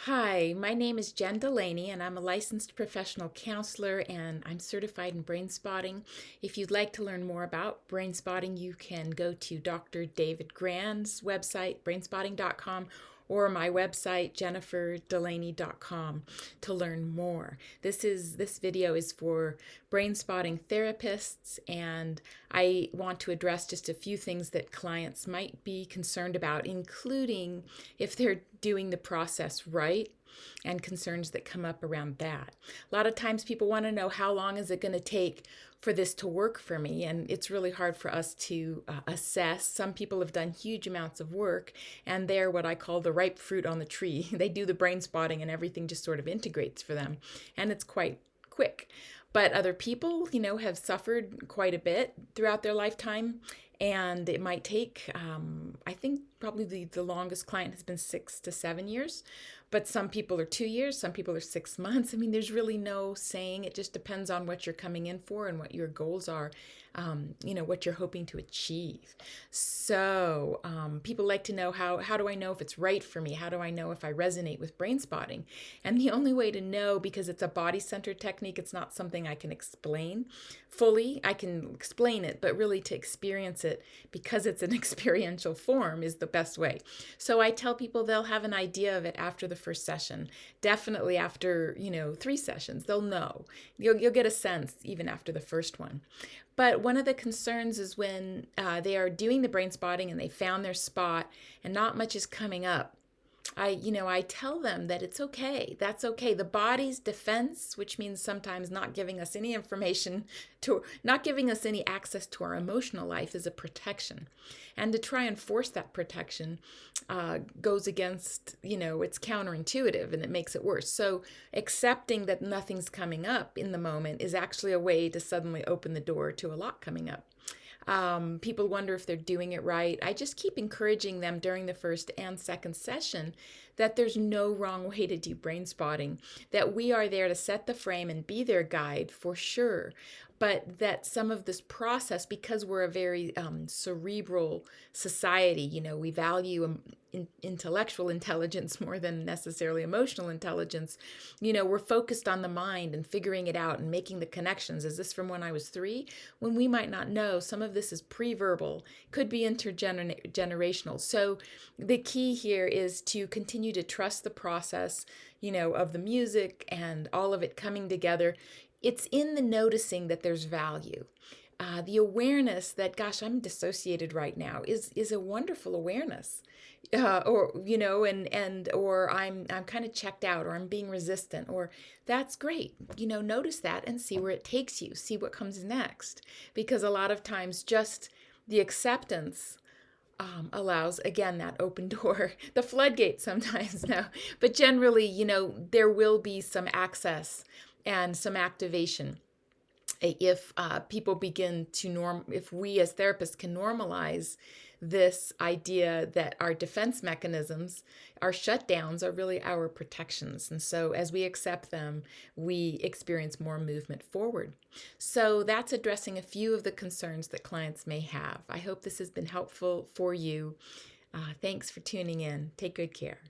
Hi, my name is Jen Delaney, and I'm a licensed professional counselor, and I'm certified in brain spotting. If you'd like to learn more about brain spotting, you can go to Dr. David Grand's website, brainspotting.com, or my website, jenniferdelaney.com, to learn more. This video is for brain spotting therapists, and I want to address just a few things that clients might be concerned about, including if they're doing the process right and concerns that come up around that. A lot of times people want to know, how long is it going to take for this to work for me? And it's really hard for us to assess. Some people have done huge amounts of work, and they're what I call the ripe fruit on the tree. They do the brain spotting and everything just sort of integrates for them, and it's quite quick. But other people, have suffered quite a bit throughout their lifetime, and it might take, I think probably the longest client has been 6 to 7 years, but some people are 2 years, some people are 6 months. I mean, there's really no saying. It just depends on what you're coming in for and what your goals are, what you're hoping to achieve. So people like to know, how do I know if it's right for me? How do I know if I resonate with brain spotting? And the only way to know, because it's a body-centered technique, it's not something I can explain fully. I can explain it, but really to experience it, because it's an experiential form, is the best way. So I tell people they'll have an idea of it after the first session. Definitely after, 3 sessions, they'll know. You'll get a sense even after the first one. But one of the concerns is when they are doing the brain spotting and they found their spot and not much is coming up. I tell them that it's okay. That's okay. The body's defense, which means sometimes not giving us any information not giving us any access to our emotional life, is a protection. And to try and force that protection goes against, it's counterintuitive, and it makes it worse. So accepting that nothing's coming up in the moment is actually a way to suddenly open the door to a lot coming up. People wonder if they're doing it right. I just keep encouraging them during the first and second session that there's no wrong way to do brain spotting, that we are there to set the frame and be their guide for sure, but that some of this process, because we're a very cerebral society, we value intellectual intelligence more than necessarily emotional intelligence. We're focused on the mind and figuring it out and making the connections. Is this from when I was 3? When we might not know. Some of this is pre-verbal, could be intergenerational. So the key here is to continue to trust the process, of the music and all of it coming together. It's in the noticing that there's value. The awareness that, gosh, I'm dissociated right now is a wonderful awareness. Or I'm kind of checked out, or I'm being resistant, or that's great. Notice that and see where it takes you. See what comes next. Because a lot of times just the acceptance allows, again, that open door, the floodgate sometimes now. But generally, there will be some access and some activation if people begin to if we as therapists can normalize this idea that our defense mechanisms, our shutdowns, are really our protections. And so as we accept them, we experience more movement forward. So that's addressing a few of the concerns that clients may have. I hope this has been helpful for you. Thanks for tuning in. Take good care.